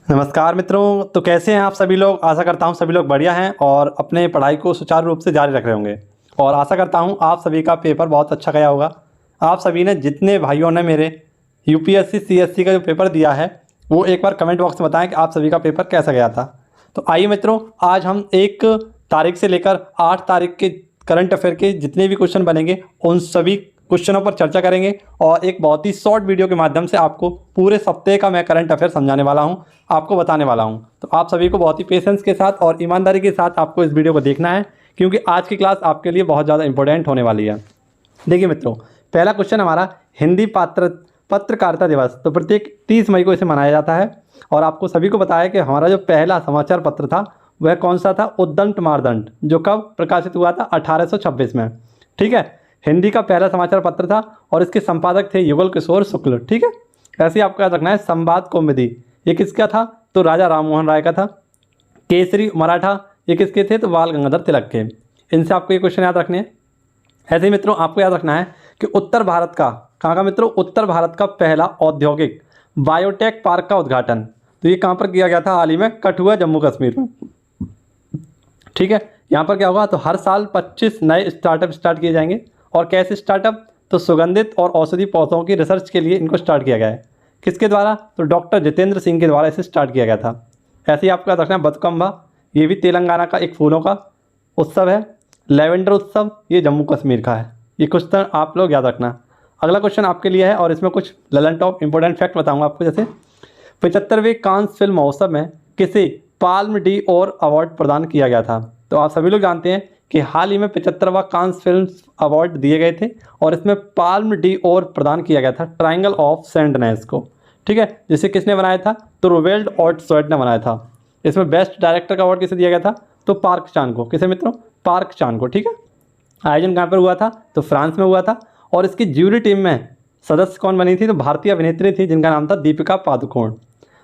नमस्कार मित्रों। तो कैसे हैं आप सभी लोग। आशा करता हूं सभी लोग बढ़िया हैं और अपने पढ़ाई को सुचारू रूप से जारी रख रहे होंगे। और आशा करता हूं आप सभी का पेपर बहुत अच्छा गया होगा। आप सभी ने जितने भाइयों ने मेरे यूपीएससी सीएससी का जो पेपर दिया है वो एक बार कमेंट बॉक्स में बताएं कि आप सभी का पेपर कैसा गया था। तो आइए मित्रों, आज हम 1 तारीख से लेकर 8 तारीख के करंट अफेयर के जितने भी क्वेश्चन बनेंगे उन सभी क्वेश्चनों पर चर्चा करेंगे और एक बहुत ही शॉर्ट वीडियो के माध्यम से आपको पूरे सप्ताह का मैं करंट अफेयर समझाने वाला हूं, आपको बताने वाला हूं। तो आप सभी को बहुत ही पेशेंस के साथ और ईमानदारी के साथ आपको इस वीडियो को देखना है, क्योंकि आज की क्लास आपके लिए बहुत ज़्यादा इंपॉर्टेंट होने वाली है। देखिए मित्रों, पहला क्वेश्चन हमारा हिंदी पत्रकारिता दिवस। तो प्रत्येक 30 मई को इसे मनाया जाता है और आपको सभी को बताया कि हमारा जो पहला समाचार पत्र था वह कौन सा था, उद्दंड मार्दंड, जो कब प्रकाशित हुआ था 1826 में। ठीक है, हिंदी का पहला समाचार पत्र था और इसके संपादक थे युगल किशोर शुक्ल। ठीक है, ऐसे ही आपको याद रखना है। संवाद कौमुदी ये किसका था, तो राजा राममोहन राय का था। केसरी मराठा ये किसके थे, तो बाल गंगाधर तिलक के। इनसे आपको ये क्वेश्चन याद रखने हैं। ऐसे ही मित्रों आपको याद रखना है कि उत्तर भारत का, कहाँ का मित्रों, उत्तर भारत का पहला औद्योगिक बायोटेक पार्क का उद्घाटन तो ये कहाँ पर किया गया था, हाल ही में कठुआ जम्मू कश्मीर में। ठीक है, यहाँ पर क्या होगा, तो हर साल 25 नए स्टार्टअप स्टार्ट किए जाएंगे। और कैसे स्टार्टअप, तो सुगंधित और औषधि पौधों की रिसर्च के लिए इनको स्टार्ट किया गया है। किसके द्वारा, तो डॉक्टर जितेंद्र सिंह के द्वारा इसे स्टार्ट किया गया था। ऐसे ही आपको याद रखना है बतुकम्बा, ये भी तेलंगाना का एक फूलों का उत्सव है। लेवेंडर उत्सव ये जम्मू कश्मीर का है। ये क्वेश्चन आप लोग याद रखना। अगला क्वेश्चन आपके लिए है और इसमें कुछ ललन टॉप इंपॉर्टेंट फैक्ट बताऊंगा आपको। जैसे 75वें कांस फिल्म महोत्सव में किसे पाल्म डी और अवार्ड प्रदान किया गया था। तो आप सभी लोग जानते हैं कि हाल ही में 75वां कांस फिल्म अवार्ड दिए गए थे और इसमें पाल्म डी और प्रदान किया गया था ट्रायंगल ऑफ सैंडनेस को। ठीक है, जिसे किसने बनाया था, तो रोवेल्ड ऑर्ट्सवर्थ ने बनाया था। इसमें बेस्ट डायरेक्टर का अवार्ड किसे दिया गया था, तो पार्क चान को। किसे मित्रों, पार्क चान को। ठीक है, आयोजन कहाँ पर हुआ था, तो फ्रांस में हुआ था। और इसकी ज्यूरी टीम में सदस्य कौन बनी थी, तो भारतीय अभिनेत्री थी जिनका नाम था दीपिका पादुकोण।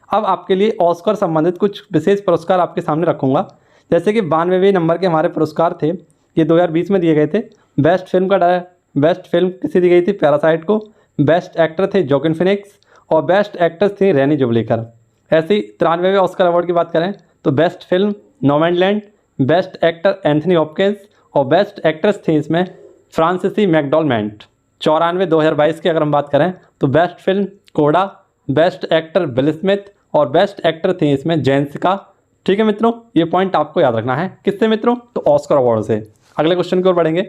अब आपके लिए ऑस्कर संबंधित कुछ विशेष पुरस्कार आपके सामने रखूंगा। जैसे कि 92वें नंबर के हमारे पुरस्कार थे, ये 2020 में दिए गए थे। बेस्ट फिल्म किसे दी गई थी, पैरासाइट को। बेस्ट एक्टर थे जोकिन फिनिक्स और बेस्ट एक्ट्रेस थी रैनी जुबलीकर। ऐसे ही 93वें ऑस्कर अवार्ड की बात करें तो best film Nomadland, best actor Anthony Hopkins और बेस्ट एक्ट्रेस थी इसमें फ्रांसिसी मैकडॉलमेंट। 94 2022 की अगर हम बात करें तो बेस्ट फिल्म कोडा, बेस्ट एक्टर विल स्मिथ और बेस्ट एक्टर थी इसमें जेसिका। ठीक है मित्रों, ये पॉइंट आपको याद रखना है। किससे मित्रों, तो ऑस्कर अवार्ड से। अगले क्वेश्चन की ओर बढ़ेंगे।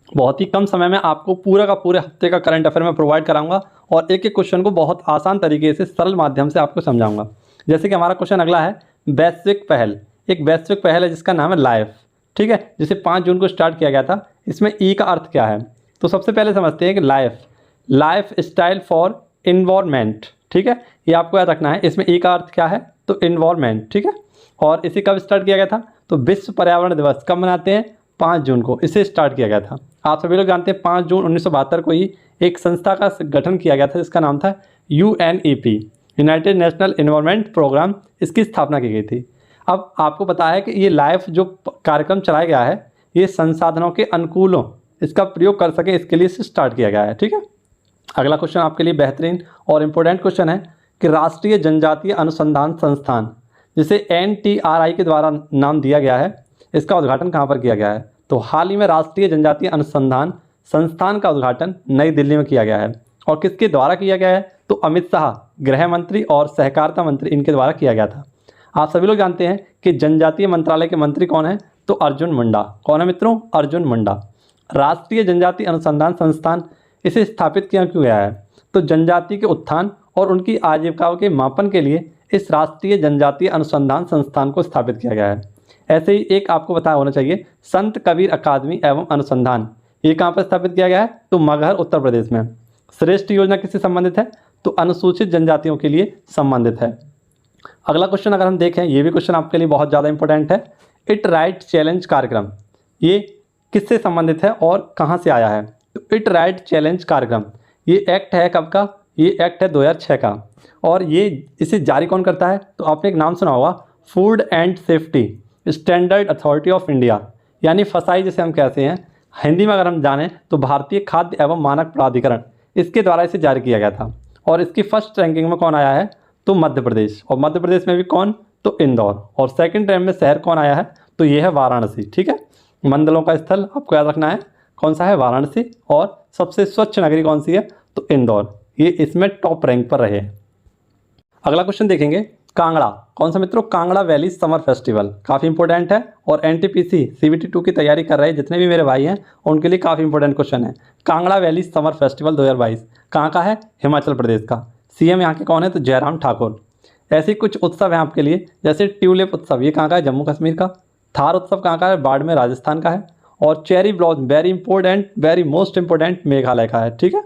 बहुत ही कम समय में आपको पूरा का पूरे हफ्ते का करंट अफेयर में प्रोवाइड कराऊंगा और एक एक क्वेश्चन को बहुत आसान तरीके से सरल माध्यम से आपको समझाऊंगा। जैसे कि हमारा क्वेश्चन अगला है, वैश्विक पहल। एक वैश्विक पहल है जिसका नाम है लाइफ। ठीक है, जिसे 5 जून को स्टार्ट किया गया था। इसमें ई का अर्थ क्या है, तो सबसे पहले समझते हैं कि लाइफ स्टाइल फॉर इन्वायरमेंट। ठीक है, ये आपको याद रखना है। इसमें ई का अर्थ क्या है, तो इन्वायरमेंट। ठीक है, और इसे कब स्टार्ट किया गया था, तो विश्व पर्यावरण दिवस कब मनाते हैं, 5 जून को इसे स्टार्ट किया गया था। आप सभी लोग जानते हैं 5 जून 1972 को ही एक संस्था का गठन किया गया था जिसका नाम था UNEP, united national environment programme. इसकी स्थापना की गई थी। अब आपको पता है कि ये लाइफ जो कार्यक्रम चलाया गया है ये संसाधनों के अनुकूलों इसका प्रयोग कर सके इसके लिए इसे स्टार्ट किया गया है। ठीक है, अगला क्वेश्चन आपके लिए बेहतरीन और इम्पोर्टेंट क्वेश्चन है कि राष्ट्रीय जनजातीय अनुसंधान संस्थान, जिसे NTRI के द्वारा नाम दिया गया है, इसका उद्घाटन कहाँ पर किया गया है, तो हाल ही में राष्ट्रीय जनजातीय अनुसंधान संस्थान का उद्घाटन नई दिल्ली में किया गया है। और किसके द्वारा किया गया है, तो अमित शाह गृह मंत्री और सहकारिता मंत्री इनके द्वारा किया गया था। आप सभी लोग जानते हैं कि जनजातीय मंत्रालय के मंत्री कौन है, तो अर्जुन मुंडा। कौन है मित्रों, अर्जुन मुंडा। राष्ट्रीय जनजातीय अनुसंधान संस्थान इसे स्थापित किया क्यों गया है, तो जनजाति के उत्थान और उनकी आजीविकाओं के मापन के लिए इस राष्ट्रीय जनजातीय अनुसंधान संस्थान को स्थापित किया गया है। ऐसे ही एक आपको पता होना चाहिए, संत कबीर अकादमी एवं अनुसंधान, ये कहाँ पर स्थापित किया गया है, तो मगहर उत्तर प्रदेश में। श्रेष्ठ योजना किससे संबंधित है, तो अनुसूचित जनजातियों के लिए संबंधित है। अगला क्वेश्चन अगर हम देखें, ये भी क्वेश्चन आपके लिए बहुत ज़्यादा इंपॉर्टेंट है। इट राइट चैलेंज कार्यक्रम ये किससे संबंधित है और कहाँ से आया है, तो इट राइट चैलेंज कार्यक्रम ये एक्ट है कब का, ये एक्ट है 2006 का। और ये इसे जारी कौन करता है, तो आपने एक नाम सुना होगा, food and safety standard authority of India, यानी फसाई जिसे हम कहते हैं हिंदी में अगर हम जानें तो भारतीय खाद्य एवं मानक प्राधिकरण, इसके द्वारा इसे जारी किया गया था। और इसकी फर्स्ट रैंकिंग में कौन आया है, तो मध्य प्रदेश, और मध्य प्रदेश में भी कौन, तो इंदौर। और सेकंड रैंक में शहर कौन आया है, तो ये है वाराणसी। ठीक है, मंडलों का स्थल आपको याद रखना है कौन सा है, वाराणसी। और सबसे स्वच्छ नगरी कौन सी है, तो इंदौर। ये इसमें टॉप रैंक पर रहे। अगला क्वेश्चन देखेंगे, कांगड़ा कौन सा मित्रों, कांगड़ा वैली समर फेस्टिवल काफ़ी इंपॉर्टेंट है। और एनटीपीसी CBT 2 की तैयारी कर रहे जितने भी मेरे भाई हैं उनके लिए काफ़ी इंपॉर्टेंट क्वेश्चन है। कांगड़ा वैली समर फेस्टिवल 2022 कहाँ का है, हिमाचल प्रदेश का। CM यहाँ के कौन है, तो जयराम ठाकुर। ऐसे कुछ उत्सव हैं आपके लिए, जैसे ट्यूलिप उत्सव, ये कहाँ का है, जम्मू कश्मीर का। थार उत्सव कहाँ का है, बाड़मेर राजस्थान का है। और cherry blossom very important, very most important, Meghalaya का है। ठीक है,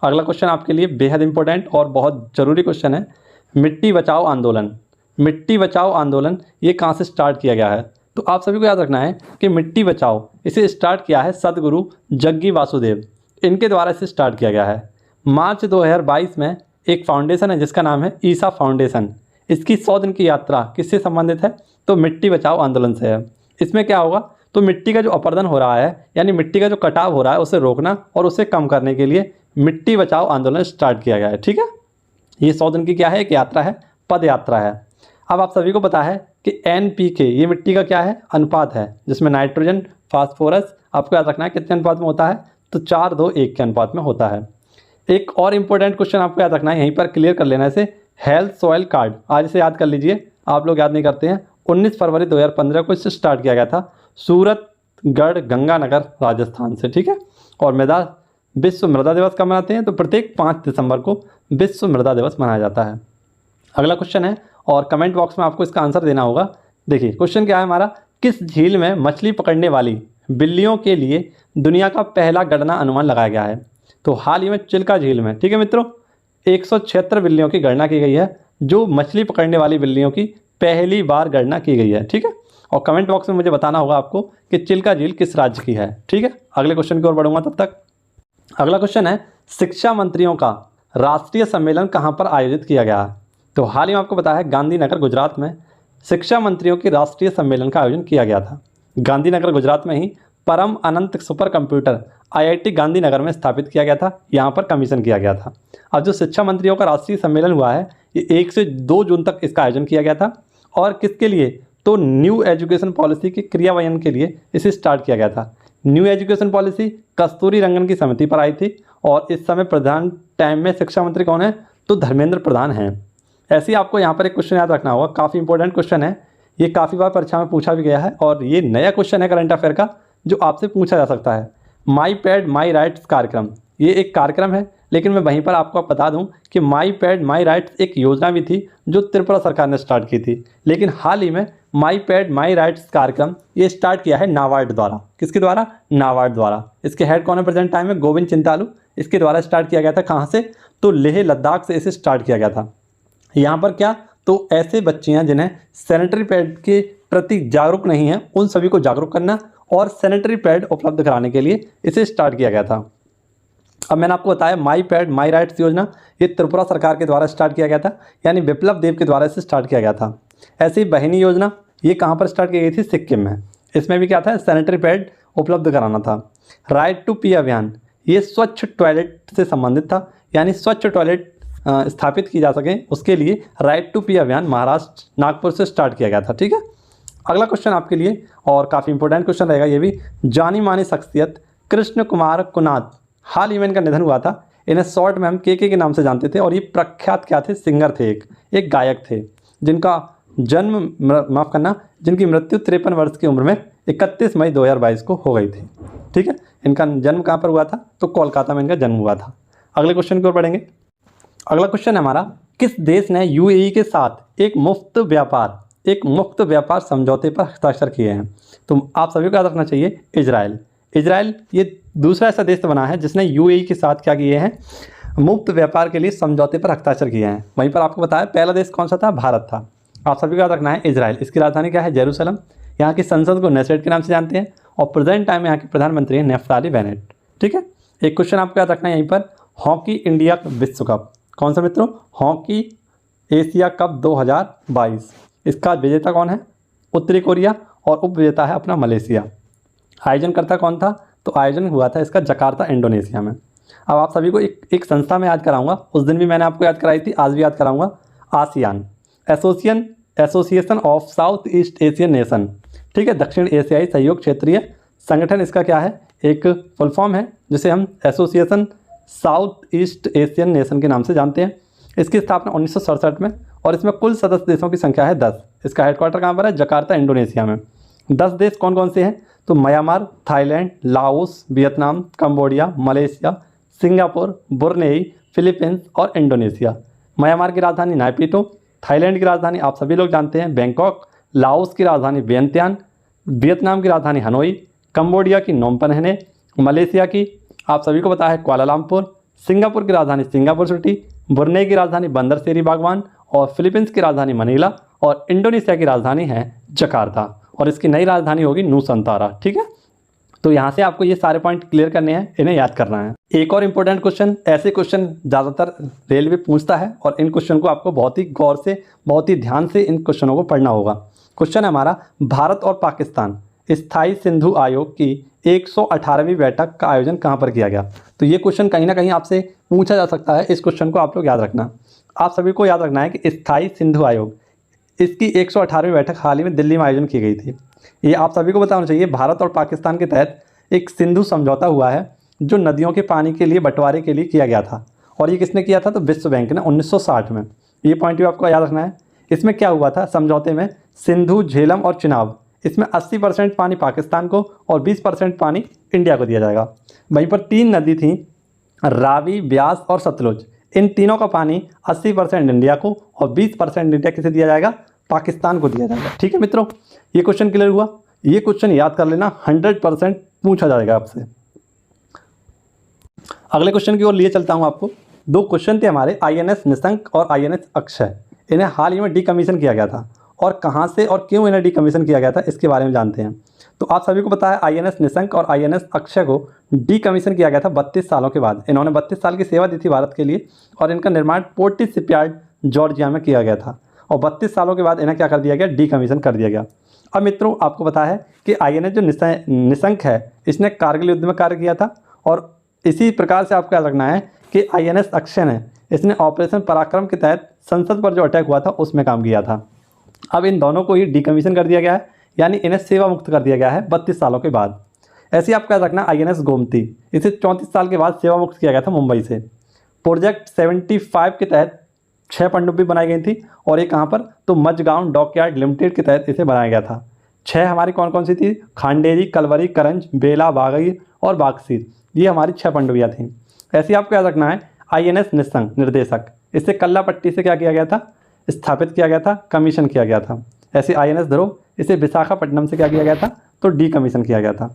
अगला क्वेश्चन आपके लिए बेहद इंपॉर्टेंट और बहुत ज़रूरी क्वेश्चन है, मिट्टी बचाओ आंदोलन। मिट्टी बचाओ आंदोलन ये कहाँ से स्टार्ट किया गया है, तो आप सभी को याद रखना है कि मिट्टी बचाओ इसे स्टार्ट किया है सदगुरु जग्गी वासुदेव, इनके द्वारा इसे स्टार्ट किया गया है। मार्च 2022 में एक फाउंडेशन है जिसका नाम है ईसा फाउंडेशन। इसकी 100 दिन की यात्रा किससे संबंधित है, तो मिट्टी बचाओ आंदोलन से है। इसमें क्या होगा, तो मिट्टी का जो अपरदन हो रहा है, यानी मिट्टी का जो कटाव हो रहा है उसे रोकना और उसे कम करने के लिए मिट्टी बचाओ आंदोलन स्टार्ट किया गया है। ठीक है, ये 100 दिन की क्या है, एक यात्रा है, पद यात्रा है। अब आप सभी को पता है कि NPK ये मिट्टी का क्या है, अनुपात है, जिसमें नाइट्रोजन फास्फोरस आपको याद रखना है कितने अनुपात में होता है, तो 4:2:1 के अनुपात में होता है। एक और इम्पोर्टेंट क्वेश्चन आपको याद रखना है, यहीं पर क्लियर कर लेना इसे, हेल्थ सॉइल कार्ड, आज इसे याद कर लीजिए, आप लोग याद नहीं करते हैं। 19 फरवरी 2015 को इसे स्टार्ट किया गया था सूरतगढ़ गंगानगर राजस्थान से। ठीक है, और विश्व मृदा दिवस कब मनाते हैं, तो प्रत्येक 5 दिसंबर को विश्व मृदा दिवस मनाया जाता है। अगला क्वेश्चन है और कमेंट बॉक्स में आपको इसका आंसर देना होगा। देखिए क्वेश्चन क्या है हमारा, किस झील में मछली पकड़ने वाली बिल्लियों के लिए दुनिया का पहला गणना अनुमान लगाया गया है, तो हाल ही में चिल्का झील में। ठीक है मित्रों, 176 बिल्लियों की गणना की गई है, जो मछली पकड़ने वाली बिल्लियों की पहली बार गणना की गई है। ठीक है, और कमेंट बॉक्स में मुझे बताना होगा आपको कि चिल्का झील किस राज्य की है। ठीक है, अगले क्वेश्चन की ओर बढ़ूंगा तब तक। अगला क्वेश्चन है, शिक्षा मंत्रियों का राष्ट्रीय सम्मेलन कहाँ पर आयोजित किया गया है, तो हाल ही में आपको पता है गांधीनगर गुजरात में शिक्षा मंत्रियों के राष्ट्रीय सम्मेलन का आयोजन किया गया था। गांधीनगर गुजरात में ही परम अनंत सुपर कंप्यूटर IIT गांधीनगर में स्थापित किया गया था, यहाँ पर कमीशन किया गया था। अब जो शिक्षा मंत्रियों का राष्ट्रीय सम्मेलन हुआ है ये 1 से 2 जून तक इसका आयोजन किया गया था, और किसके लिए, तो न्यू एजुकेशन पॉलिसी के क्रियान्वयन के लिए इसे स्टार्ट किया गया था। न्यू एजुकेशन पॉलिसी कस्तूरी रंगन की समिति पर आई थी, और इस समय प्रधान टाइम में शिक्षा मंत्री कौन है, तो धर्मेंद्र प्रधान हैं। ऐसे ही आपको यहाँ पर एक क्वेश्चन याद रखना होगा, काफ़ी इंपॉर्टेंट क्वेश्चन है, ये काफ़ी बार परीक्षा में पूछा भी गया है, और ये नया क्वेश्चन है करंट अफेयर का जो आपसे पूछा जा सकता है। माई पैड माई राइट्स कार्यक्रम, ये एक कार्यक्रम है, लेकिन मैं वहीं पर आपको बता दूं कि माई पैड माई राइट्स एक योजना भी थी जो त्रिपुरा सरकार ने स्टार्ट की थी, लेकिन हाल ही में माई पैड माई राइट्स कार्यक्रम ये स्टार्ट किया है नाबार्ड द्वारा। किसके द्वारा, नाबार्ड द्वारा। इसके हेड कौन है प्रेजेंट टाइम में, गोविंद चिंतालू। इसके द्वारा स्टार्ट किया गया था, कहाँ से, तो लेह लद्दाख से इसे स्टार्ट किया गया था। यहाँ पर क्या, तो ऐसे बच्चे हैं जिन्हें सैनिटरी पैड के प्रति जागरूक नहीं है, उन सभी को जागरूक करना और सैनिटरी पैड उपलब्ध कराने के लिए इसे स्टार्ट किया गया था। अब मैंने आपको बताया माई पैड माई राइट्स योजना ये त्रिपुरा सरकार के द्वारा स्टार्ट किया गया था, यानी विप्लव देव के द्वारा इसे स्टार्ट किया गया था। ऐसे ही बहिनी योजना ये कहाँ पर स्टार्ट की गई थी, सिक्किम में। इसमें भी क्या था, सैनिटरी पैड उपलब्ध कराना था। राइट टू पी अभियान ये स्वच्छ टॉयलेट से संबंधित था, यानी स्वच्छ टॉयलेट स्थापित की जा सके उसके लिए राइट टू पी अभियान महाराष्ट्र नागपुर से स्टार्ट किया गया था। ठीक है, अगला क्वेश्चन आपके लिए और काफ़ी इंपॉर्टेंट क्वेश्चन रहेगा ये भी। जानी मानी शख्सियत कृष्ण कुमार कुनाथ, हाल ही में इनका निधन हुआ था। इन्हें शॉर्ट में हम के नाम से जानते थे, और ये प्रख्यात क्या थे, सिंगर थे, एक गायक थे, जिनका जिनकी मृत्यु 53 वर्ष की उम्र में 31 मई 2022 को हो गई थी। ठीक है, इनका जन्म कहाँ पर हुआ था, तो कोलकाता में इनका जन्म हुआ था। अगले क्वेश्चन की ओर बढ़ेंगे। अगला क्वेश्चन है हमारा, किस देश ने UAE के साथ एक मुफ्त व्यापार समझौते पर हस्ताक्षर किए हैं, तो आप सभी को याद रखना चाहिए इजराइल। इजराइल ये दूसरा ऐसा देश बना है जिसने UAE के साथ क्या किए हैं, मुफ्त व्यापार के लिए समझौते पर हस्ताक्षर किए हैं। वहीं पर आपको बताया पहला देश कौन सा था, भारत था। आप सभी को याद रखना है इजराइल। इसकी राजधानी क्या है, जेरूसलम। यहाँ की संसद को नेसेट के नाम से जानते हैं, और प्रेजेंट टाइम में यहाँ के प्रधानमंत्री हैं नेफ्ताली बेनेट। ठीक है, एक क्वेश्चन आपको याद रखना है यहीं पर, हॉकी इंडिया विश्व कप कौन सा मित्रों, हॉकी एशिया कप 2022, इसका विजेता कौन है, उत्तरी कोरिया, और उप विजेता है अपना मलेशिया। आयोजन करता कौन था, तो आयोजन हुआ था इसका जकार्ता इंडोनेशिया में। अब आप सभी को एक संस्था में याद कराऊंगा, उस दिन भी मैंने आपको याद कराई थी, आज भी याद कराऊंगा। ASEAN, association of south east Asian nation, ठीक है, दक्षिण एशियाई सहयोग क्षेत्रीय संगठन इसका क्या है, एक फुल फॉर्म है जिसे हम association south east Asian nation के नाम से जानते हैं। इसकी स्थापना 1967 में, और इसमें कुल सदस्य देशों की संख्या है 10। इसका हेडक्वार्टर कहाँ पर है, जकार्ता इंडोनेशिया में। 10 देश कौन कौन से हैं, तो Myanmar, Thailand, Laos, Vietnam, Cambodia, Malaysia, Singapore, Brunei, Philippines और इंडोनेशिया। म्यांमार की राजधानी नायपीतो, थाईलैंड की राजधानी आप सभी लोग जानते हैं बैंकॉक, लाओस की राजधानी वियंतियान, वियतनाम की राजधानी हनोई, कंबोडिया की नोम पेन्ह, मलेशिया की आप सभी को पता है कुआलालंपुर, सिंगापुर की राजधानी सिंगापुर सिटी, बुरनेई की राजधानी बंदर सेरी बागवान और फिलीपींस की राजधानी मनीला और इंडोनेशिया की राजधानी है जकार्ता और इसकी नई राजधानी होगी नूसंतारा। ठीक है, तो यहाँ से आपको ये सारे पॉइंट क्लियर करने हैं, इन्हें याद करना है। एक और इम्पोर्टेंट क्वेश्चन, ऐसे क्वेश्चन ज़्यादातर रेलवे पूछता है और इन क्वेश्चन को आपको बहुत ही गौर से, बहुत ही ध्यान से इन क्वेश्चनों को पढ़ना होगा। क्वेश्चन है हमारा, भारत और पाकिस्तान स्थायी सिंधु आयोग की 118वीं बैठक का आयोजन कहाँ पर किया गया। तो ये क्वेश्चन कहीं ना कहीं आपसे पूछा जा सकता है, इस क्वेश्चन को आप लोग याद रखना। आप सभी को याद रखना है कि स्थायी सिंधु आयोग, इसकी 118वीं बैठक हाल ही में दिल्ली में आयोजन की गई थी। ये आप सभी को बताना चाहिए, भारत और पाकिस्तान के तहत एक सिंधु समझौता हुआ है जो नदियों के पानी के लिए बंटवारे के लिए किया गया था, और ये किसने किया था, तो विश्व बैंक ने 1960 में। ये पॉइंट भी आपको याद रखना है। इसमें क्या हुआ था समझौते में, सिंधु, झेलम और चिनाब, इसमें 80% पानी पाकिस्तान को और 20% पानी इंडिया को दिया जाएगा। वहीं पर 3 नदी थी, रावी, ब्यास और सतलुज, इन तीनों का पानी 80% इंडिया को और 20% इंडिया किसे दिया जाएगा, पाकिस्तान को दिया जाएगा। ठीक है मित्रों, ये क्वेश्चन क्लियर हुआ। ये क्वेश्चन याद कर लेना, 100% पूछा जाएगा आपसे। अगले क्वेश्चन की ओर लिए चलता हूँ आपको। 2 क्वेश्चन थे हमारे, INS निशंक और INS अक्षय, इन्हें हाल ही में डीकमीशन किया गया था, और कहाँ से और क्यों इन्हें डीकमीशन किया गया था इसके बारे में जानते हैं। तो आप सभी को पता है INS निशंक और INS अक्षय को डीकमीशन किया गया था 32 सालों के बाद। इन्होंने 32 साल की सेवा दी थी भारत के लिए, और इनका निर्माण पोर्ट शिपयार्ड जॉर्जिया में किया गया था, और 32 सालों के बाद इन्हें क्या कर दिया गया, डीकमीशन कर दिया गया। अब मित्रों आपको पता है कि INS जो निशंक है, इसने कारगिल युद्ध में कार्य किया था, और इसी प्रकार से आपको याद रखना है कि INS अक्षय ने, इसने ऑपरेशन पराक्रम के तहत संसद पर जो अटैक हुआ था उसमें काम किया था। अब इन दोनों को ही डीकमीशन कर दिया गया है, यानी इन्हें सेवा मुक्त कर दिया गया है 32 सालों के बाद। ऐसे ही आपको याद रखना INS गोमती, इसे 34 साल के बाद सेवा मुक्त किया गया था मुंबई से। प्रोजेक्ट 75 के तहत 6 पनडुब्बी बनाई गई थी, और ये कहाँ पर, तो मझगांव डॉकयार्ड लिमिटेड के तहत इसे बनाया गया था। 6 हमारी कौन कौन सी थी, खांडेरी, कलवरी, करंज, बेला, बागई और बागसीर, ये हमारी 6 पनडुब्बियाँ थीं। ऐसे ही आपको याद रखना है INS निशंक निर्देशक, इसे कल्लापट्टी से क्या किया गया था, स्थापित किया गया था, कमीशन किया गया था। ऐसे INS ध्रुव, इसे विशाखापट्टनम से क्या किया गया था, तो डीकमीशन किया गया था।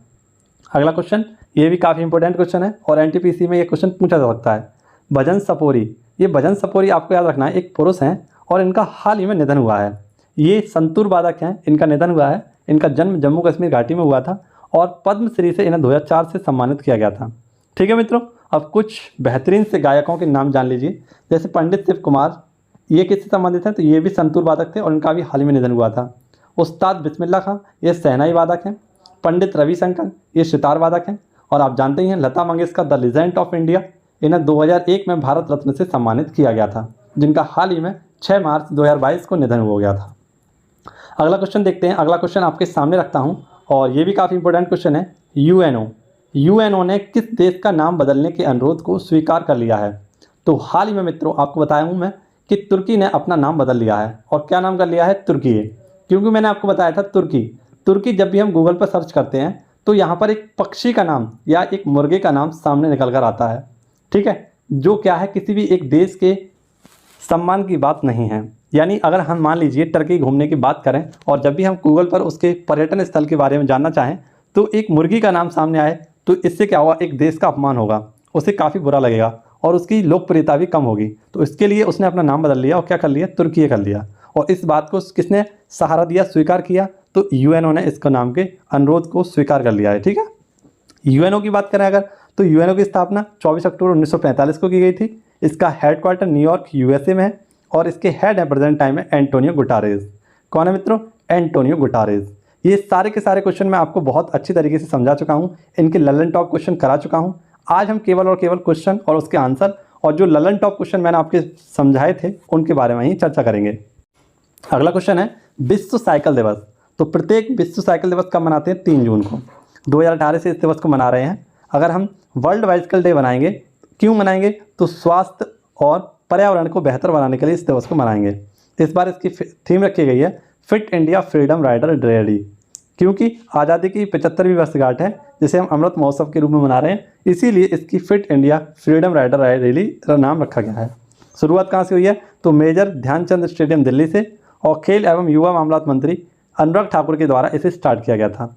अगला क्वेश्चन, ये भी काफ़ी इंपॉर्टेंट क्वेश्चन है और NTPC में ये क्वेश्चन पूछा जा सकता है। भजन सपोरी, ये भजन सपोरी आपको याद रखना है एक पुरुष हैं और इनका हाल ही में निधन हुआ है। ये संतूर वादक हैं, इनका निधन हुआ है। इनका जन्म जम्मू कश्मीर घाटी में हुआ था, और पद्मश्री से इन्हें 2004 से सम्मानित किया गया था। ठीक है मित्रों, अब कुछ बेहतरीन से गायकों के नाम जान लीजिए। जैसे पंडित शिव कुमार, ये किससे संबंधित हैं, तो ये भी संतूर वादक थे और इनका भी हाल ही में निधन हुआ था। उस्ताद बिस्मिल्लाह खां, ये शहनाई वादक हैं। पंडित रविशंकर, ये सितार वादक हैं। और आप जानते ही हैं Lata Mangeshkar, the legend of India, इन्हें 2001 में भारत रत्न से सम्मानित किया गया था, जिनका हाल ही में 6 मार्च 2022 को निधन हो गया था। अगला क्वेश्चन देखते हैं। अगला क्वेश्चन आपके सामने रखता हूँ, और ये भी काफ़ी इंपॉर्टेंट क्वेश्चन है। यूएनओ ने किस देश का नाम बदलने के अनुरोध को स्वीकार कर लिया है। तो हाल ही में मित्रों आपको बताया हूँ मैं कि तुर्की ने अपना नाम बदल लिया है, और क्या नाम कर लिया है, तुर्की। क्योंकि मैंने आपको बताया था तुर्की जब भी हम गूगल पर सर्च करते हैं तो यहाँ पर एक पक्षी का नाम या एक मुर्गे का नाम सामने निकल कर आता है। ठीक है, जो क्या है, किसी भी एक देश के सम्मान की बात नहीं है। यानी अगर हम मान लीजिए टर्की घूमने की बात करें और जब भी हम गूगल पर उसके पर्यटन स्थल के बारे में जानना चाहें तो एक मुर्गी का नाम सामने आए तो इससे क्या होगा, एक देश का अपमान होगा, उसे काफ़ी बुरा लगेगा और उसकी लोकप्रियता भी कम होगी। तो इसके लिए उसने अपना नाम बदल लिया और क्या कर लिया, तुर्की कर लिया। और इस बात को किसने सहारा दिया, स्वीकार किया, तो यूएनओ ने इसका नाम के अनुरोध को स्वीकार कर लिया है। ठीक है, यूएनओ की बात करें अगर, तो यूएनओ की स्थापना 24 अक्टूबर 1945 को की गई थी। इसका हेडक्वार्टर न्यूयॉर्क यूएसए में है और इसके हेड है प्रेजेंट टाइम में एंटोनियो गुटारेस। कौन है मित्रों, एंटोनियो गुटारेस। ये सारे के सारे क्वेश्चन मैं आपको बहुत अच्छी तरीके से समझा चुका हूँ, इनके ललन टॉक क्वेश्चन करा चुका हूँ। आज हम केवल और केवल क्वेश्चन और उसके आंसर और जो ललन टॉप क्वेश्चन मैंने आपके समझाए थे उनके बारे में ही चर्चा करेंगे। अगला क्वेश्चन है विश्व साइकिल दिवस। तो प्रत्येक विश्व साइकिल दिवस कब मनाते हैं? 3 जून को। 2018 से इस दिवस को मना रहे हैं। अगर हम वर्ल्ड बाइसिकल डे बनाएंगे, क्यों मनाएंगे? तो स्वास्थ्य और पर्यावरण को बेहतर बनाने के लिए इस दिवस को मनाएंगे। इस बार इसकी थीम रखी गई है fit India freedom rider rally, क्योंकि आज़ादी की 75वीं वर्षगांठ है जिसे हम अमृत महोत्सव के रूप में मना रहे हैं, इसीलिए इसकी fit India freedom rider rally का नाम रखा गया है। शुरुआत कहाँ से हुई है? तो मेजर ध्यानचंद स्टेडियम दिल्ली से, और खेल एवं युवा मामलात मंत्री अनुराग ठाकुर के द्वारा इसे स्टार्ट किया गया था।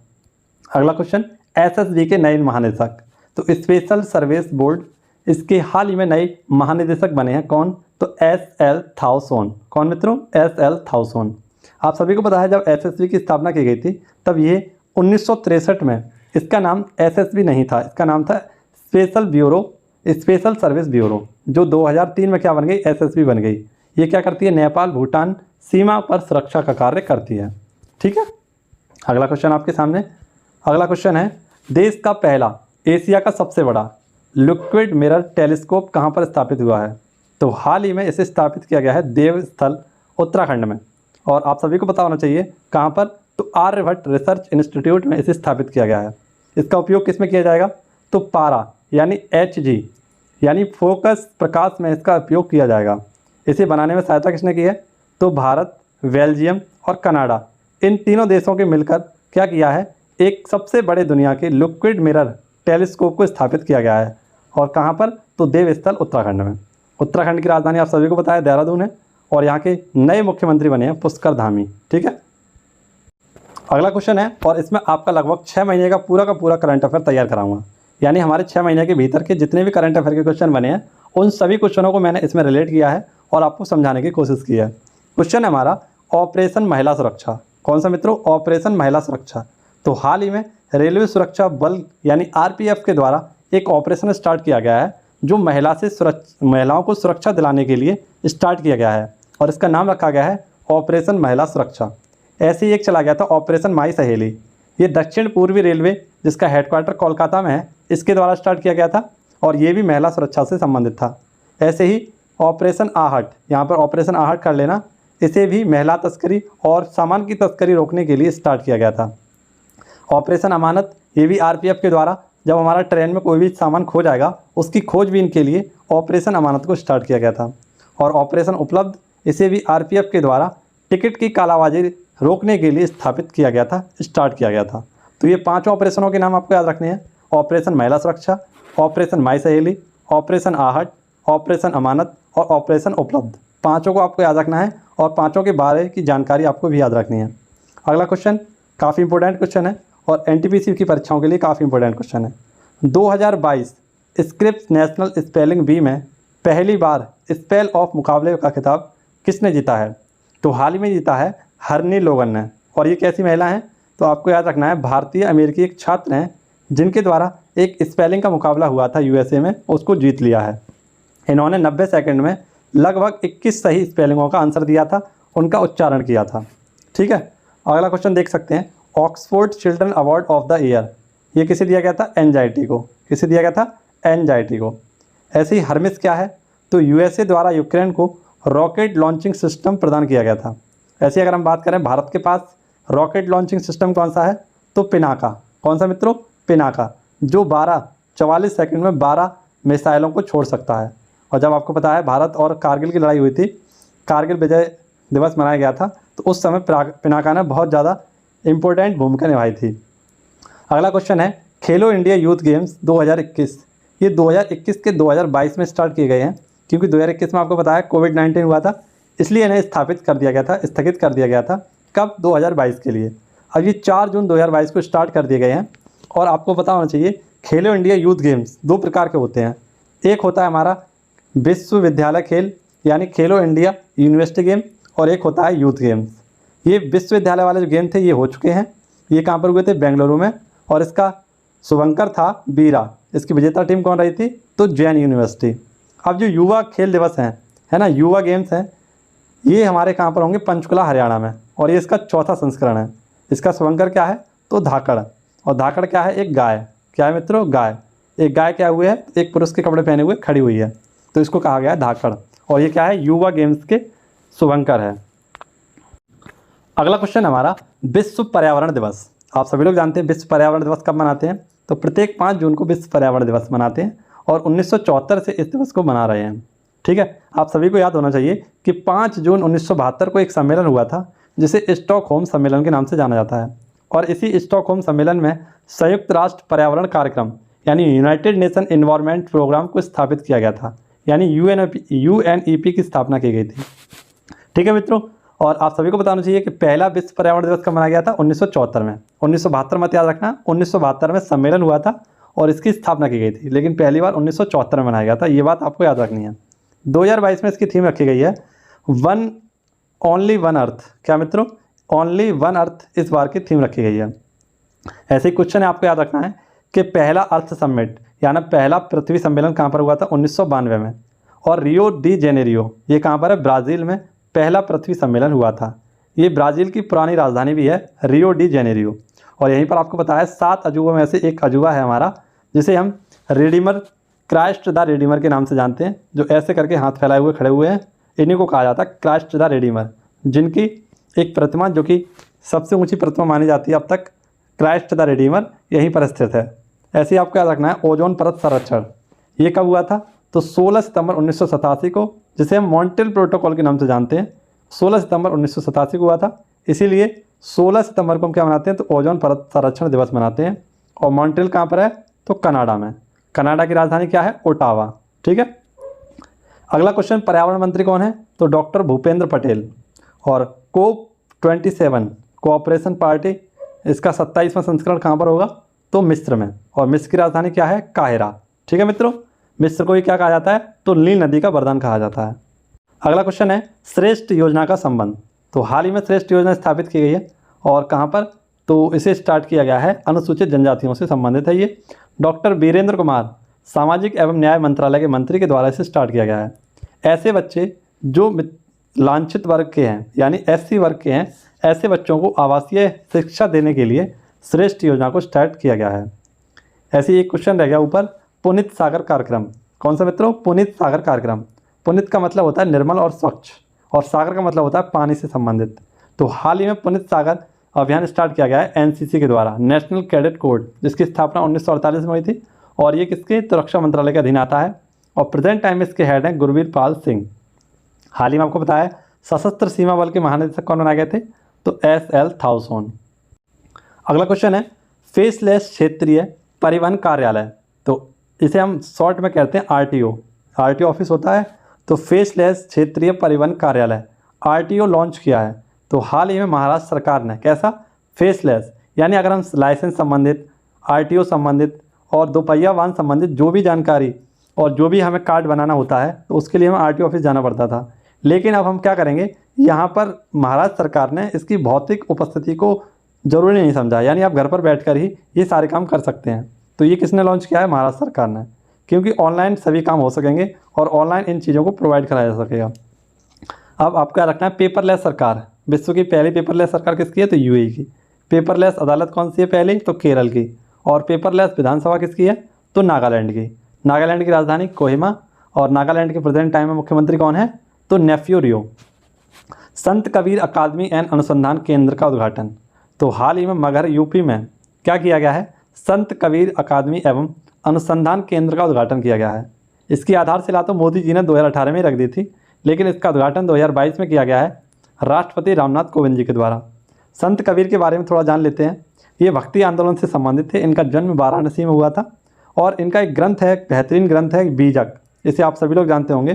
अगला क्वेश्चन, एसएसबी के नए महानिदेशक। तो स्पेशल सर्विस बोर्ड, इसके हाल ही में नए महानिदेशक बने हैं। कौन? तो एसएल थाउसोन। कौन मित्रों? एसएल थाउसोन। आप सभी को पता है जब एसएसबी की स्थापना की गई थी तब ये 1963 में, इसका नाम एसएसबी नहीं था, इसका नाम था स्पेशल सर्विस ब्यूरो, जो 2003 में क्या बन गई? एसएसबी बन गई। ये क्या करती है? नेपाल भूटान सीमा पर सुरक्षा का कार्य करती है। ठीक है। अगला क्वेश्चन आपके सामने, अगला क्वेश्चन है देश का पहला, एशिया का सबसे बड़ा लिक्विड मिरर टेलीस्कोप कहाँ पर स्थापित हुआ है? तो हाल ही में इसे स्थापित किया गया है देवस्थल उत्तराखंड में। और आप सभी को पता होना चाहिए कहाँ पर? तो आर्यभट्ट रिसर्च इंस्टीट्यूट में इसे स्थापित किया गया है। इसका उपयोग किस में किया जाएगा? तो पारा यानी HG यानी फोकस प्रकाश में इसका उपयोग किया जाएगा। इसे बनाने में सहायता किसने की है? तो भारत, बेल्जियम और कनाडा, इन तीनों देशों के मिलकर क्या किया है? एक सबसे बड़े दुनिया के लिक्विड मिरर टेलीस्कोप को स्थापित किया गया है। और कहाँ पर? तो देवस्थल उत्तराखंड में। उत्तराखंड की राजधानी आप सभी को पता है देहरादून है, और यहाँ के नए मुख्यमंत्री बने हैं पुष्कर धामी। ठीक है। अगला क्वेश्चन है, और इसमें आपका लगभग 6 महीने का पूरा करंट अफेयर तैयार कराऊंगा। यानी हमारे 6 महीने के भीतर के जितने भी करंट अफेयर के क्वेश्चन बने हैं उन सभी क्वेश्चनों को मैंने इसमें रिलेट किया है और आपको समझाने की कोशिश की है। क्वेश्चन है हमारा ऑपरेशन महिला सुरक्षा। कौन सा मित्रों? ऑपरेशन महिला सुरक्षा। तो हाल ही में रेलवे सुरक्षा बल यानी RPF के द्वारा एक ऑपरेशन स्टार्ट किया गया है जो महिलाओं को सुरक्षा दिलाने के लिए स्टार्ट किया गया है, और इसका नाम रखा गया है ऑपरेशन महिला सुरक्षा। ऐसे ही एक चला गया था ऑपरेशन माई सहेली। ये दक्षिण पूर्वी रेलवे जिसका हेडक्वार्टर कोलकाता में है, इसके द्वारा स्टार्ट किया गया था, और ये भी महिला सुरक्षा से संबंधित था। ऐसे ही ऑपरेशन आहट, यहाँ पर ऑपरेशन आहट कर लेना, इसे भी महिला तस्करी और सामान की तस्करी रोकने के लिए स्टार्ट किया गया था। ऑपरेशन अमानत, ये भी RPF के द्वारा जब हमारा ट्रेन में कोई भी सामान खो जाएगा उसकी खोजबीन के लिए ऑपरेशन अमानत को स्टार्ट किया गया था। और ऑपरेशन उपलब्ध, इसे भी RPF के द्वारा टिकट की कालाबाजी रोकने के लिए स्थापित किया गया था, स्टार्ट किया गया था। तो ये 5 ऑपरेशनों के नाम आपको याद रखने हैं। ऑपरेशन महिला सुरक्षा, ऑपरेशन माई सहेली, ऑपरेशन आहट, ऑपरेशन अमानत और ऑपरेशन उपलब्ध। 5 को आपको याद रखना है, और 5 के बारे की जानकारी आपको भी याद रखनी है। अगला क्वेश्चन काफ़ी इंपॉर्टेंट क्वेश्चन है और NTPC की परीक्षाओं के लिए काफ़ी इंपॉर्टेंट क्वेश्चन है। 2022 स्क्रिप्स नेशनल स्पेलिंग बी में पहली बार स्पेल ऑफ मुकाबले का खिताब किसने जीता है? तो हाल ही में जीता है हरनी लोगन ने। और ये कैसी महिला हैं? तो आपको याद रखना है भारतीय अमेरिकी एक छात्र हैं जिनके द्वारा एक स्पेलिंग का मुकाबला हुआ था USA में, उसको जीत लिया है। इन्होंने 90 सेकंड में लगभग 21 सही स्पेलिंगों का आंसर दिया था, उनका उच्चारण किया था। ठीक है। अगला क्वेश्चन देख सकते हैं, Oxford children award of the year, ये किसे दिया गया था? एनजाइटी को। किसे दिया गया था? एनजाइटी को। ऐसे ही हर्मिस क्या है? तो USA द्वारा यूक्रेन को रॉकेट लॉन्चिंग सिस्टम प्रदान किया गया था। ऐसे अगर हम बात करें भारत के पास रॉकेट लॉन्चिंग सिस्टम कौन सा है? तो पिनाका। कौन सा मित्रों? पिनाका, जो 44 सेकंड में 12 मिसाइलों को छोड़ सकता है। और जब आपको पता है भारत और कारगिल की लड़ाई हुई थी, कारगिल विजय दिवस मनाया गया था, तो उस समय पिनाका ने बहुत ज़्यादा इम्पोर्टेंट भूमिका निभाई थी। अगला क्वेश्चन है खेलो इंडिया यूथ गेम्स 2021। ये 2021 के 2022 में स्टार्ट किए गए हैं, क्योंकि 2021 में आपको पता है कोविड-19 हुआ था, इसलिए इन्हें स्थगित कर दिया गया था। कब? 2022 के लिए। अब ये 4 जून 2022 को स्टार्ट कर दिए गए हैं। और आपको पता होना चाहिए खेलो इंडिया यूथ गेम्स 2 प्रकार के होते हैं। एक होता है हमारा विश्वविद्यालय खेल यानी खेलो इंडिया यूनिवर्सिटी गेम, और एक होता है यूथ गेम्स। ये विश्वविद्यालय वाले जो गेम थे ये हो चुके हैं। ये कहाँ पर हुए थे? बेंगलुरु में, और इसका शुभंकर था बीरा। इसकी विजेता टीम कौन रही थी? तो जैन यूनिवर्सिटी। अब जो युवा खेल दिवस हैं, है ना, युवा गेम्स हैं, ये हमारे कहाँ पर होंगे? पंचकुला हरियाणा में, और ये इसका 4था संस्करण है। इसका शुभंकर क्या है? तो धाकड़। और धाकड़ क्या है? एक गाय। क्या है मित्रों? गाय। एक गाय क्या हुए है? एक पुरुष के कपड़े पहने हुए खड़ी हुई है। तो इसको कहा गया है धाकड़। और ये क्या है, युवा गेम्स के शुभंकर है। अगला क्वेश्चन हमारा, विश्व पर्यावरण दिवस। आप सभी लोग जानते हैं विश्व पर्यावरण दिवस कब मनाते हैं, तो प्रत्येक 5 जून को विश्व पर्यावरण दिवस मनाते हैं और 1974 से इस दिवस को मना रहे हैं। ठीक है, आप सभी को याद होना चाहिए कि 5 जून 1972 को एक सम्मेलन हुआ था जिसे स्टॉकहोम सम्मेलन के नाम से जाना जाता है। और इसी स्टॉकहोम सम्मेलन में संयुक्त राष्ट्र पर्यावरण कार्यक्रम यानी यूनाइटेड नेशन एनवायरनमेंट प्रोग्राम को स्थापित किया गया था, यानी यूएनईपी की स्थापना की गई थी। ठीक है मित्रों, और आप सभी को बताना चाहिए कि पहला विश्व पर्यावरण दिवस कब मनाया गया था, 1974 में। 1972 मत याद रखना, 1972 में सम्मेलन हुआ था और इसकी स्थापना की गई थी, लेकिन पहली बार 1974 में मनाया गया था, ये बात आपको याद रखनी है। 2022 में इसकी थीम रखी गई है वन ओनली वन अर्थ। क्या मित्रों, ओनली वन अर्थ इस बार की थीम रखी गई है। ऐसे ही क्वेश्चन है, आपको याद रखना है कि पहला अर्थ समिट यानी पहला पृथ्वी सम्मेलन कहाँ पर हुआ था, 1992 में। और रियो डी जेनेरियो ये कहाँ पर है, ब्राज़ील में पहला पृथ्वी सम्मेलन हुआ था। ये ब्राज़ील की पुरानी राजधानी भी है, रियो डी जेनेरियो। और यहीं पर आपको बताया 7 अजूबों में से एक अजूबा है हमारा, जिसे हम रिडीमर, क्राइस्ट द रिडीमर के नाम से जानते हैं, जो ऐसे करके हाथ फैलाए हुए खड़े हुए हैं, इन्हीं को कहा जाता है क्राइस्ट द रिडीमर, जिनकी एक प्रतिमा जो कि सबसे ऊंची प्रतिमा मानी जाती है अब तक, क्राइस्ट द रिडीमर, यहीं पर स्थित है। ऐसे ही आपको याद रखना है ओजोन परत संरक्षण, ये कब हुआ था, तो 16 सितंबर 1987 को, जिसे हम मॉन्ट्रियल प्रोटोकॉल के नाम से जानते हैं। 16 सितंबर 1987 को हुआ था, इसीलिए 16 सितंबर को हम क्या मनाते हैं, तो ओजोन परत संरक्षण दिवस मनाते हैं। और मॉन्ट्रियल कहाँ पर है, तो कनाडा में। कनाडा की राजधानी क्या है, ओटावा। ठीक है, अगला क्वेश्चन, पर्यावरण मंत्री कौन है, तो डॉक्टर भूपेंद्र पटेल। और COP27 कोऑपरेशन पार्टी, इसका 27वां संस्करण कहाँ पर होगा, तो मिस्र में। और मिस्र की राजधानी क्या है, काहिरा। ठीक है मित्रों, मिस्र को ही क्या कहा जाता है, तो नील नदी का वरदान कहा जाता है। अगला क्वेश्चन है, श्रेष्ठ योजना का संबंध। तो हाल ही में श्रेष्ठ योजना स्थापित की गई है और कहाँ पर, तो इसे स्टार्ट किया गया है अनुसूचित जनजातियों से संबंधित है। ये डॉक्टर वीरेंद्र कुमार सामाजिक एवं न्याय मंत्रालय के मंत्री के द्वारा इसे स्टार्ट किया गया है। ऐसे बच्चे जो लांछित वर्ग के हैं यानी SC वर्ग के हैं, ऐसे बच्चों को आवासीय शिक्षा देने के लिए श्रेष्ठ योजना को स्टार्ट किया गया है। ऐसे ही एक क्वेश्चन रह गया ऊपर, पुनीत सागर कार्यक्रम। कौन सा मित्रों, पुनीत सागर कार्यक्रम। पुनीत का मतलब होता है निर्मल और स्वच्छ, और सागर का मतलब होता है पानी से संबंधित। तो हाल ही में पुनीत सागर अभियान स्टार्ट किया गया है NCC के द्वारा, नेशनल कैडेट कोड, जिसकी स्थापना 1948 में हुई थी। और ये किसके, तो रक्षा मंत्रालय के अधीन आता है। और प्रेजेंट टाइम में इसके हेड हैं गुरवीर पाल सिंह। हाल ही में आपको बताया सशस्त्र सीमा बल के महानिदेशक कौन बनाए गए थे, तो SL थाउसोन। अगला क्वेश्चन है, फेसलेस क्षेत्रीय परिवहन कार्यालय। तो इसे हम शॉर्ट में कहते हैं RTO ऑफिस होता है। तो फेसलेस क्षेत्रीय परिवहन कार्यालय RTO लॉन्च किया है। तो हाल ही में महाराष्ट्र सरकार ने, कैसा, फेसलेस, यानी अगर हम लाइसेंस संबंधित, RTO संबंधित और दोपहिया वाहन संबंधित जो भी जानकारी और जो भी हमें कार्ड बनाना होता है, तो उसके लिए हमें RTO ऑफिस जाना पड़ता था। लेकिन अब हम क्या करेंगे, यहाँ पर महाराष्ट्र सरकार ने इसकी भौतिक उपस्थिति को जरूरी नहीं समझा, यानी आप घर पर बैठकर ही ये सारे काम कर सकते हैं। तो ये किसने लॉन्च किया है, महाराष्ट्र सरकार ने, क्योंकि ऑनलाइन सभी काम हो सकेंगे और ऑनलाइन इन चीज़ों को प्रोवाइड कराया जा सकेगा। अब आपको क्या रखना है, पेपरलेस सरकार। विश्व की पहली पेपरलेस सरकार किसकी है, तो UAE की। पेपरलेस अदालत कौन सी है पहली, तो केरल की। और पेपरलेस विधानसभा किसकी है, तो नागालैंड की। नागालैंड की राजधानी कोहिमा। और नागालैंड के प्रेजेंट टाइम में मुख्यमंत्री कौन है, तो नेफ्यू रियो। संत कबीर अकादमी एवं अनुसंधान केंद्र का उद्घाटन। तो हाल ही में मगहर UP में क्या किया गया है, संत कबीर अकादमी एवं अनुसंधान केंद्र का उद्घाटन किया गया है। इसकी आधारशिला तो मोदी जी ने 2018 में रख दी थी, लेकिन इसका उद्घाटन 2022 में किया गया है राष्ट्रपति रामनाथ कोविंद जी के द्वारा। संत कबीर के बारे में थोड़ा जान लेते हैं। ये भक्ति आंदोलन से संबंधित थे। इनका जन्म वाराणसी में हुआ था और इनका एक ग्रंथ है, बेहतरीन ग्रंथ है बीजक, इसे आप सभी लोग जानते होंगे।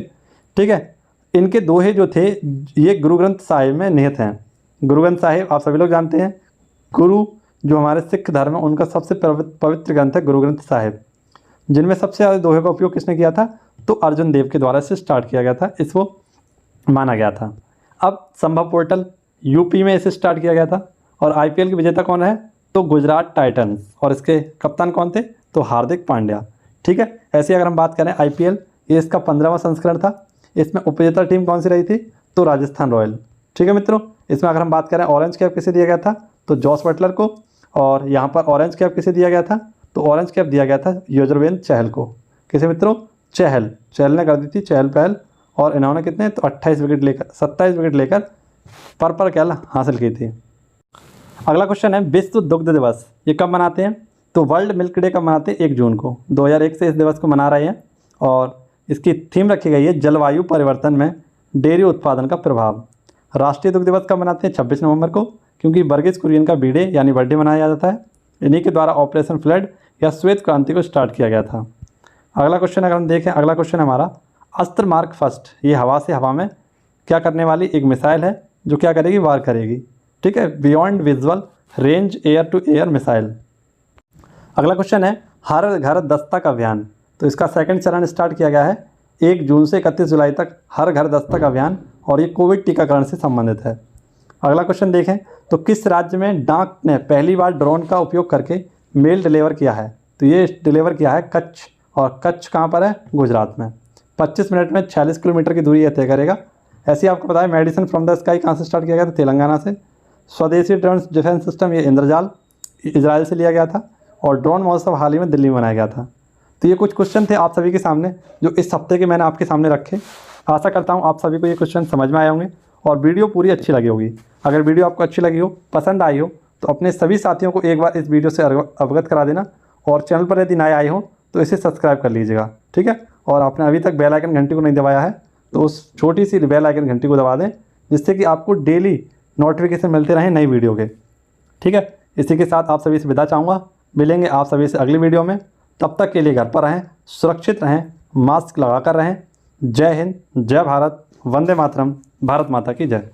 ठीक है, इनके दोहे जो थे ये गुरु ग्रंथ साहिब में निहित हैं। गुरु ग्रंथ साहिब आप सभी लोग जानते हैं, गुरु जो हमारे सिख धर्म है उनका सबसे पवित्र ग्रंथ है गुरु ग्रंथ साहिब, जिनमें सबसे ज़्यादा दोहे का उपयोग किसने किया था, तो अर्जुन देव के द्वारा इसे स्टार्ट किया गया था, इसको माना गया था। अब संभव पोर्टल UP में इसे स्टार्ट किया गया था। और IPL के विजेता कौन है, तो गुजरात टाइटंस, और इसके कप्तान कौन थे, तो हार्दिक पांड्या। ठीक है, ऐसे अगर हम बात करें IPL, ये इसका 15वां संस्करण था। इसमें उपविजेता टीम कौन सी रही थी, तो राजस्थान रॉयल। ठीक है मित्रों, इसमें अगर हम बात करें ऑरेंज कैप किसे दिया गया था, तो जॉस बटलर को। और यहाँ पर ऑरेंज कैप किसे दिया गया था, तो ऑरेंज कैप दिया गया था युजवेंद्र चहल को। किसे मित्रों, चहल ने कर दी थी चहल पहल, और इन्होंने कितने तो 27 विकेट लेकर पर्पल कैप हासिल की थी। अगला क्वेश्चन है विश्व दुग्ध दिवस ये कब मनाते हैं? तो वर्ल्ड मिल्क डे कब मनाते हैं? 1 जून को। 2001 से इस दिवस को मना रहे हैं और इसकी थीम रखी गई है जलवायु परिवर्तन में डेयरी उत्पादन का प्रभाव। राष्ट्रीय दुग्ध दिवस कब मनाते हैं? 26 नवंबर को, क्योंकि वर्गीज कुरियन का बीडे यानी बर्थडे मनाया जाता है। इन्हीं के द्वारा ऑपरेशन फ्लड या श्वेत क्रांति को स्टार्ट किया गया था। अगला क्वेश्चन अगर हम देखें, अगला क्वेश्चन हमारा अस्त्र मार्क फर्स्ट, ये हवा से हवा में क्या करने वाली एक मिसाइल है जो क्या करेगी? वार करेगी। ठीक है, beyond visual range air to air missile. अगला क्वेश्चन है हर घर दस्तक अभियान, तो इसका सेकंड चरण स्टार्ट किया गया है 1 जून से 31 जुलाई तक हर घर दस्तक अभियान, और ये कोविड टीकाकरण से संबंधित है। अगला क्वेश्चन देखें तो किस राज्य में डाक ने पहली बार ड्रोन का उपयोग करके मेल डिलीवर किया है? तो ये डिलीवर किया है कच्छ, और कच्छ कहाँ पर है? गुजरात में। 25 मिनट में 46 किलोमीटर की दूरी यह तय करेगा। ऐसे ही आपको पता है मेडिसिन फ्रॉम द स्काई कहाँ से स्टार्ट किया गया था? तेलंगाना से। स्वदेशी ड्रोन डिफेंस सिस्टम ये इंद्रजाल इजराइल से लिया गया था, और ड्रोन महोत्सव हाल ही में दिल्ली में मनाया गया था। तो ये कुछ क्वेश्चन थे आप सभी के सामने जो इस हफ्ते के मैंने आपके सामने रखे। आशा करता हूँ आप सभी को ये क्वेश्चन समझ में आए होंगे और वीडियो पूरी अच्छी लगी होगी। अगर वीडियो आपको अच्छी लगी हो, पसंद आई हो, तो अपने सभी साथियों को एक बार इस वीडियो से अवगत करा देना, और चैनल पर यदि नए आए हो तो इसे सब्सक्राइब कर लीजिएगा। ठीक है, और आपने अभी तक बेल आइकन घंटी को नहीं दबाया है तो उस छोटी सी बेल आइकन घंटी को दबा दें, जिससे कि आपको डेली नोटिफिकेशन मिलते रहें नई वीडियो के। ठीक है, इसी के साथ आप सभी से विदा चाहूँगा। मिलेंगे आप सभी से अगली वीडियो में। तब तक के लिए घर पर रहें, सुरक्षित रहें, मास्क लगा कर रहें। जय हिंद, जय भारत, वंदे मातरम, भारत माता की जय।